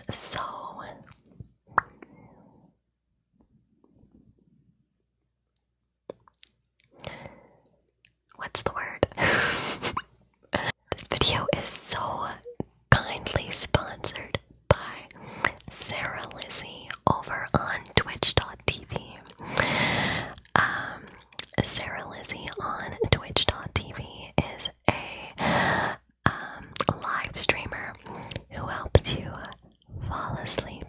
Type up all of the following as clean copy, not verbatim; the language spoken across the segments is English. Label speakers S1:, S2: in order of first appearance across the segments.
S1: is so what's the word? This video is so kindly sponsored by Saralizzie over on Twitch.tv. Saralizzie on Twitch.tv is a live streamer who helps you fall asleep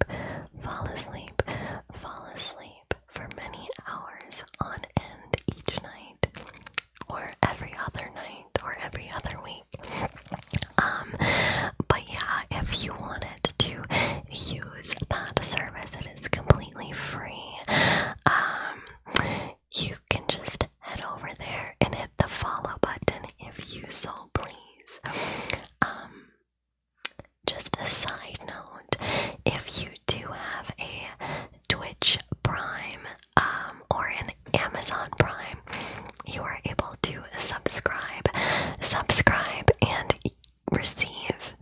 S1: for many hours on end each night, or every other night, or every other week. But yeah, if you wanted to use that service, it is completely free. You can just head over there and hit the follow button if you so please. Just a side note, if you do have a Twitch Prime or an Amazon Prime, you are able to subscribe and receive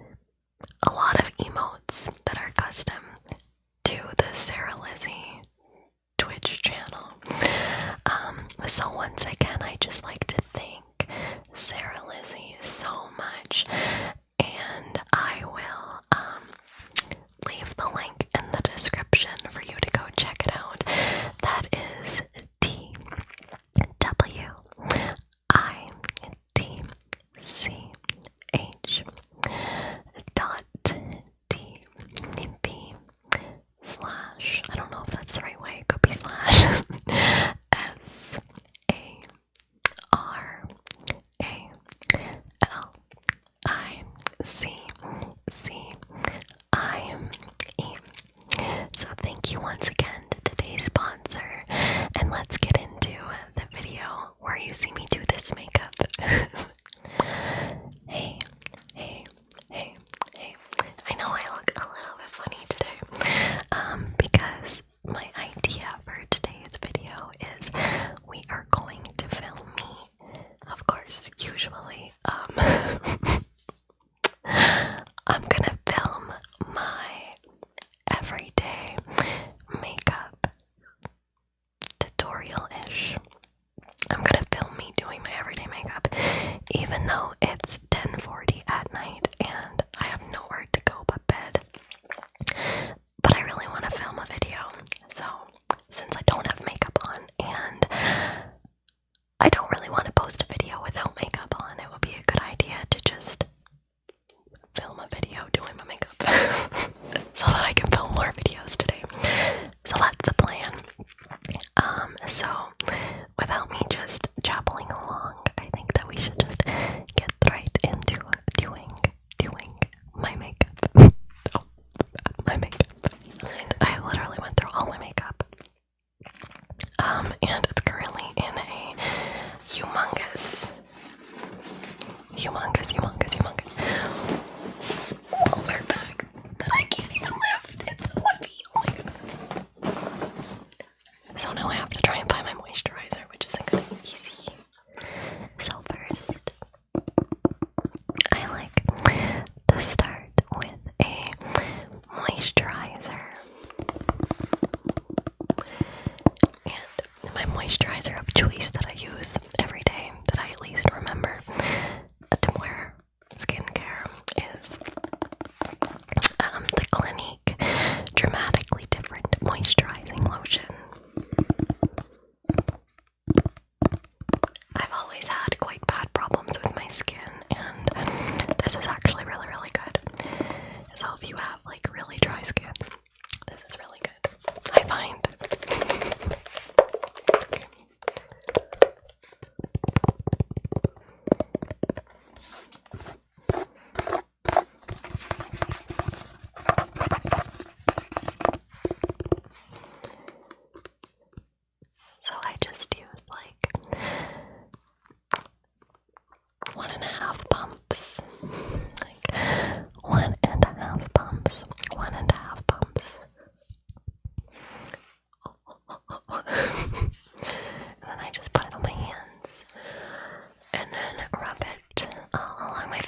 S1: a lot of emotes that are custom to the Saralizzie Twitch channel. So once again, I just like to thank Saralizzie so much, and I will leave the link in the description for you to go check it out. That is twitch.tv/ I don't know if that's the right way, it could be slash SARALIZZIE. So thank you once again to today's sponsor, and let's get into the video where you see me do this makeup. Hey. I know I look a little bit funny today, because my idea for today's video is we are going to film me, of course, usually, I'm gonna film my everyday makeup tutorial-ish. I'm gonna film me doing my everyday makeup, even though it's 10:40 at night and I have nowhere to go but bed. But I really want to film a video, so since I don't have makeup on and I don't really want to post a video without makeup on, it would be a good idea to just film a video doing my makeup so that I can film more videos today. So that's the plan. So without me just jabbling along, I think that we should just get right into doing my makeup. My makeup. I literally went through all my makeup. And it's currently in a humongous Walmart bag that I can't even lift. It's so heavy. Oh my goodness. So now I have to try and find my moisturizer, which isn't gonna be easy. So first, I like to start with a moisturizer. And my moisturizer of choice that I use every day, that I at least remember to wear skincare, is the Clinique Dramatically Different Moisturizing Lotion. I've always had quite bad problems with my skin, and this is actually really, really good. So if you have like really dry skin, this is really good, I find. So I just use like 1.5 pumps. Like 1.5 pumps. 1.5 pumps. And then I just put it on my hands. And then rub it along my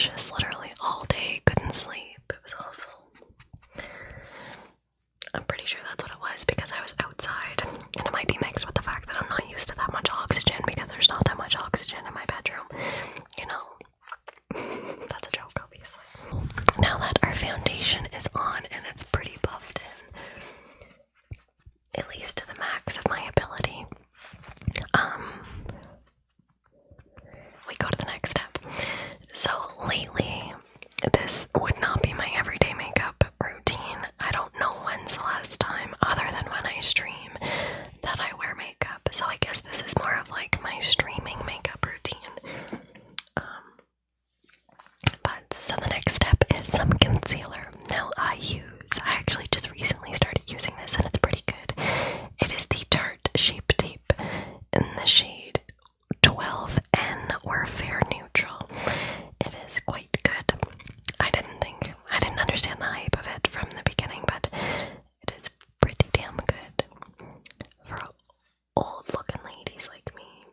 S1: nauseous literally all day, couldn't sleep. It was awful. I'm pretty sure that's what it was because I was outside, and it might be mixed with the fact that I'm not used to that much oxygen because there's not that much oxygen in my bedroom. You know, that's a joke, obviously. Now that our foundation is on and it's pretty buffed in, at least to the max of my ability, we go to the next step. So lately, this would not be my everyday makeup routine. I don't know when's the last time, other than when I stream, that I wear makeup. So I guess this is more of like my streaming makeup routine. But so the next step is some concealer. Now I actually just recently started using this and it's pretty good. It is the Tarte Shape Tape in the shade 12N or Fair Neutral. It is quite good. I didn't understand the hype of it from the beginning, but it is pretty damn good for old looking ladies like me.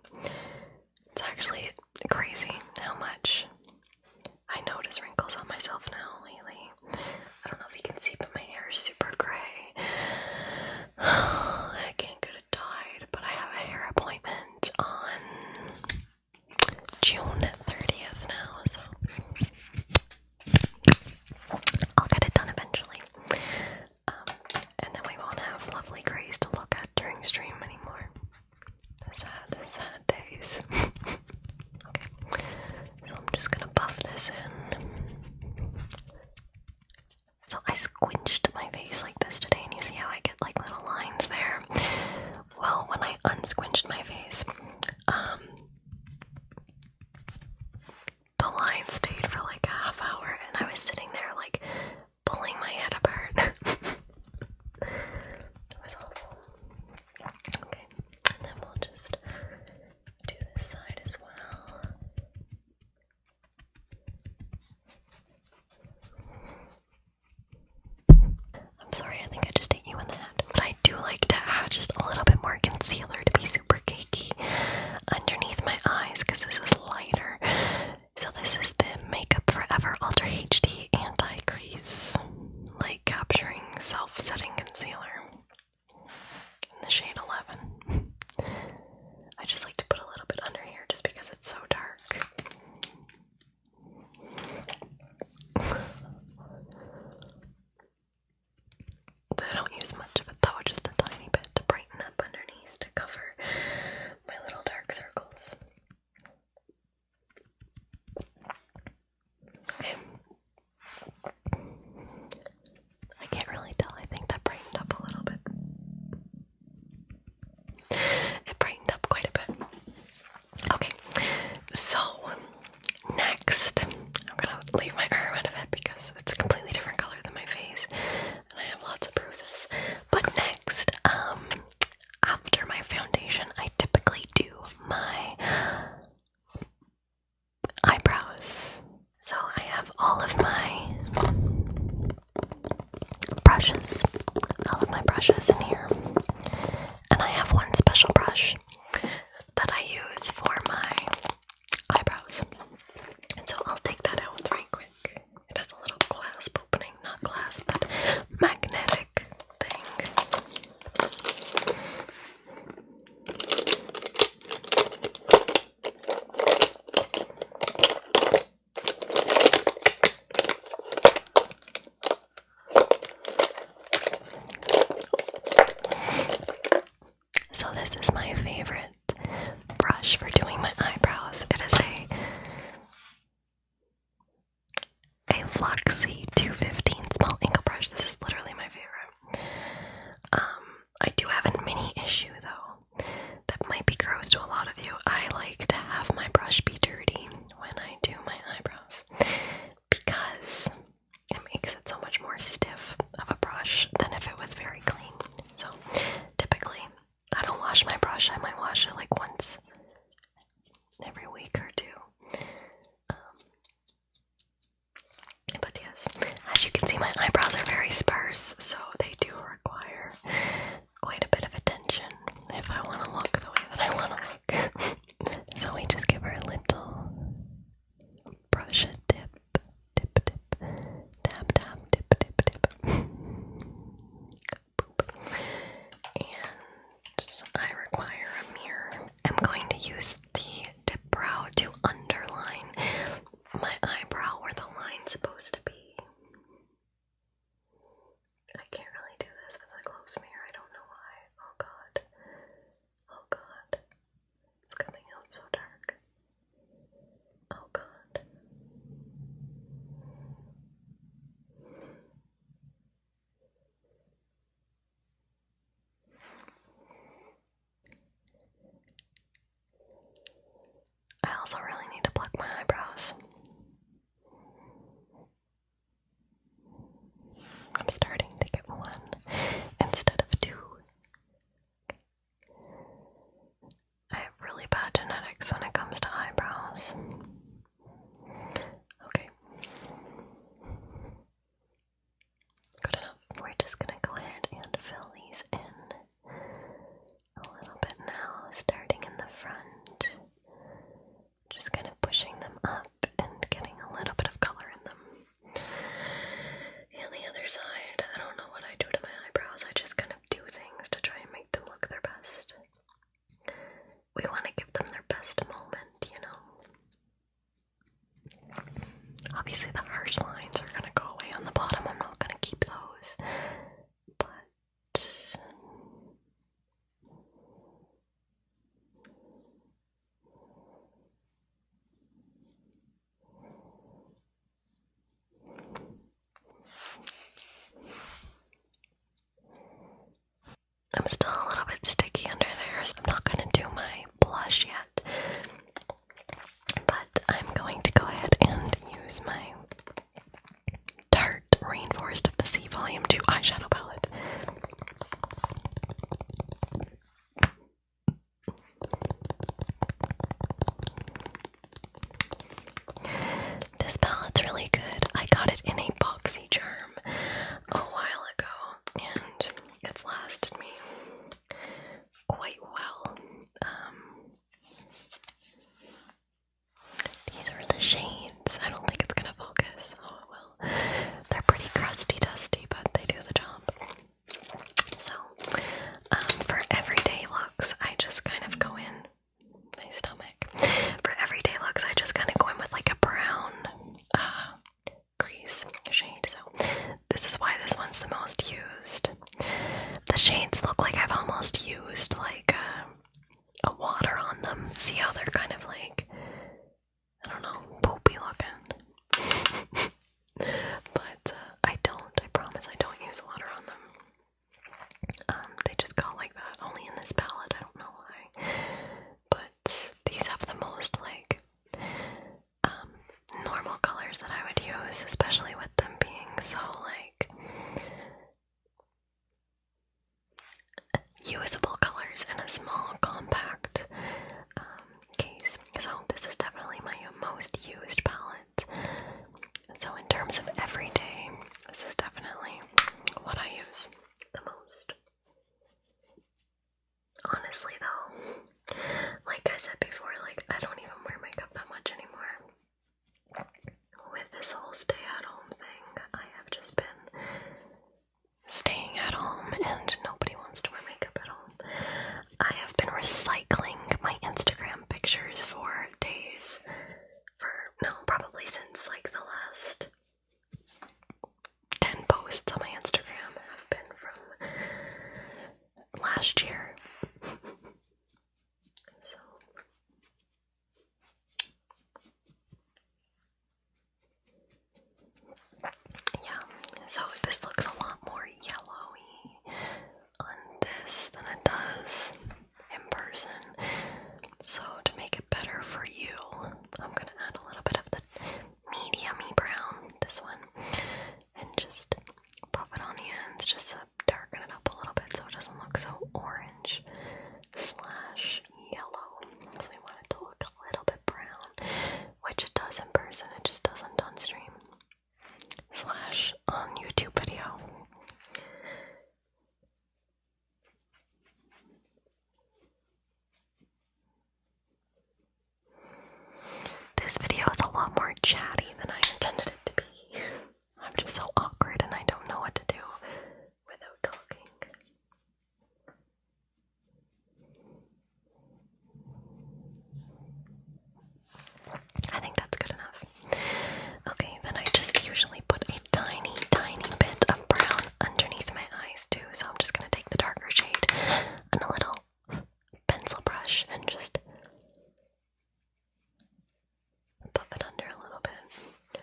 S1: It's actually crazy how much I notice wrinkles on myself now lately. I don't know if you can see, but my hair is super gray. I can't get it dyed, but I have a hair appointment on June 30th now, so I'll get it done eventually. And then we won't have lovely grays to look at during stream anymore. Sad days. Okay, so I'm just gonna buff this in. So I squinched my face like this today, and you see how I get like little lines there? Well, when I unsquinched my face, the line stayed for like a half hour, and I was sitting there like pulling my head apart. It was awful. Okay, and then we'll just do this side as well. I'm sorry, I think I just hit you in the head, but I do like to add just a little bit more concealer to be super cakey underneath my eyes because this is lighter. So this is the Makeup Forever Ultra HD Anti-Crease Light Capturing Self-Setting Concealer in the shade 11. I just like to put a little bit under here just because it's so dark. I don't use much of it though, just a tiny bit to brighten up underneath to cover my little dark circles. Okay. I can't really tell. I think that brightened up a little bit. It brightened up quite a bit. Okay, so next, I'm gonna leave my arm out of it because it's a completely different color than my face, and I have lots of bruises. But next, after my foundation, I typically do my eyebrows. So I have all of my brushes in here, and I have one special brush that I use for my eyebrows. And so I'll take that out right quick. It has a little clasp opening, not clasp, but magnetic thing. So this is my favorite brush for doing my eyebrows. It is a Luxie 215 small angle brush. This is literally my favorite. I do have a mini issue though that might be gross to a lot of you. I like to have my brush be dirty when I do my eyebrows because it makes it so much more stiff of a brush than if it was very clean. So typically I don't wash my brush. I might wash it like once every week or two. But yes, as you can see, my eyebrows are very sparse, so they do require quite a bit of attention if I want to look the way that I want to look. So we just give her a little brush dip also really need to pluck my eyebrows. I'm starting to get one instead of two. I have really bad genetics when it comes to eyebrows. Okay. Good enough. We're just gonna go ahead and fill these in a little bit now, starting in the front. Just kind of pushing them up and getting a little bit of color in them. And the other side, I don't know what I do to my eyebrows. I just kind of do things to try and make them look their best. We want to give them their best moment, you know. Obviously the harsh lines are going to go away on the bottom. I'm not going to keep those. But I'm still a little bit sticky under there, so I'm not going to do my blush yet. But I'm going to go ahead and use my Tarte Rainforest of the Sea Volume 2 eyeshadow palette. This palette's really good. I got it in a boxy charm a while ago, and it's lasted me quite well. These are the shades. I don't think it's gonna focus. Oh well. They're pretty crusty dusty, but they do the job. So, for everyday looks, I just kind of go in my stomach. For everyday looks, I just kind of go in with like a brown crease shade. So this is why this one's the most used. The shades look like I've almost used like a water on them. See how they're kind of like, I don't know, poopy looking. But I promise I don't use water on them. They just go like that, only in this palette, I don't know why. But these have the most like normal colors that I would use, especially with them being so like usable colors in a small compact case. So this is definitely my most used palette. So in terms of everyday, this is definitely what I use the most. Honestly though, like I said before, like I don't even wear makeup that much anymore. With this whole stay-at-home thing, I have just been staying at home and nobody wants to wear makeup at home. I have been recycling my Instagram pictures for days. Probably since like the last 10 posts on my Instagram have been from last year. So yeah, so this looks a lot more yellowy on this than it does in person. So to make it better for you, I'm gonna add a little bit of the medium-y brown, this one, and just pop it on the ends just to darken it up a little bit so it doesn't look so orange / yellow. So we want it to look a little bit brown, which it does in person, it just doesn't on stream / on YouTube video. This video is a lot more chatty than I intended it to be. I'm just so awkward and I don't know what to do without talking. I think that's good enough. Okay, then I just usually put a tiny, tiny bit of brown underneath my eyes too, so I'm just gonna take the darker shade and a little pencil brush and just buff it under a little bit.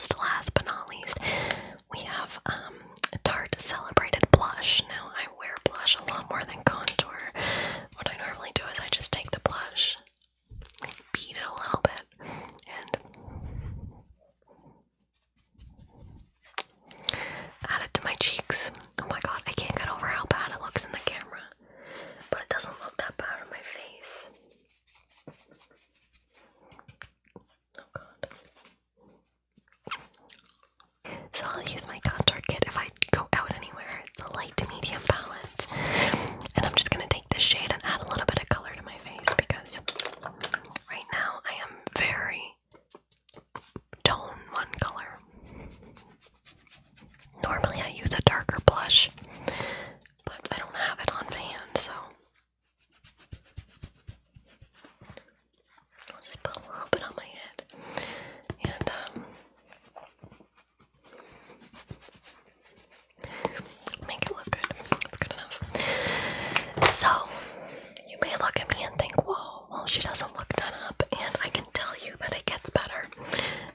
S1: almost last but not least, we have Tarte Celebrated Blush. Now, I wear blush a lot more than contour. What I normally do is I just take the blush, beat it a little bit, and add it to my cheeks. Oh my god, I can't get over how bad it looks in the camera, but it doesn't look that bad on my face. Oh god. So I'll use my contour kit if I go out anywhere. It's a light to medium palette. And I'm just gonna take this shade and add a little bit of color to my face because right now I am very tone one color. Normally I use a darker blush, but I don't have it on hand, so I'll just put a little bit on my head and make it look good. That's good enough. So you may look at me and think, whoa, well, she doesn't look done up, and I can tell you that it gets better.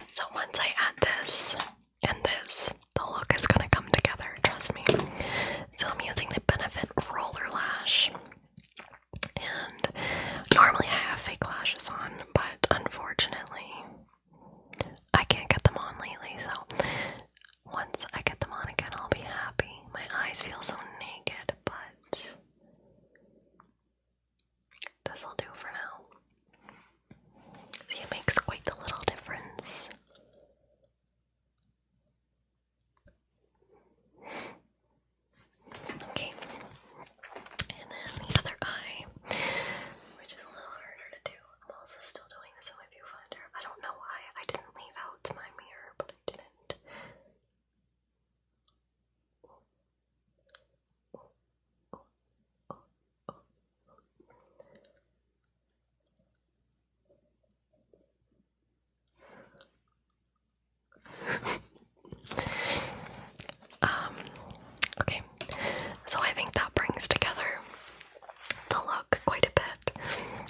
S1: So once I add this and this, the look is gonna come together, trust me. So I'm using the Benefit Roller Lash, and normally I have fake lashes on, but unfortunately I can't get them on lately, so once I get them on again I'll be happy. My eyes feel so naked, but this'll do for now. See, it makes quite the little difference. Okay, and then the other eye, which is a little harder to do. I'm also still doing this on my viewfinder. I don't know why I didn't leave out my mirror, but I didn't. Okay, so I think that brings together the look quite a bit,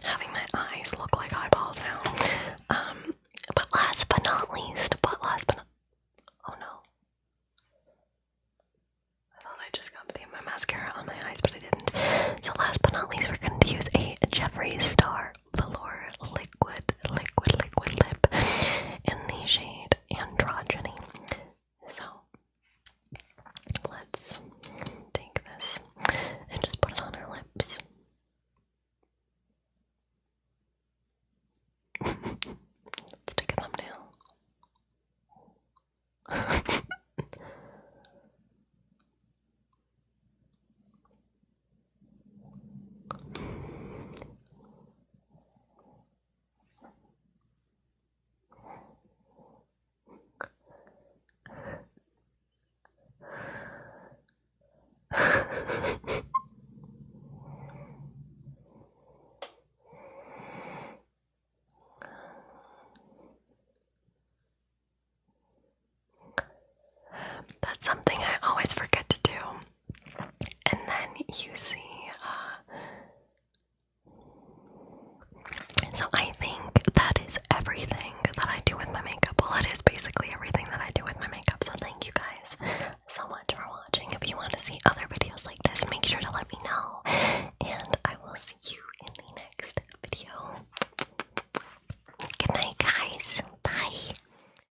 S1: having my eyes look like eyeballs now. But last but not least, oh no. I thought I just got my mascara on my eyes, but I didn't. So last but not least, we're going to use a Jeffree Star Velour Liquid Lip in the shade Androgyny. So let's take this and just put it on our lips. Let's take a thumbnail. That's something I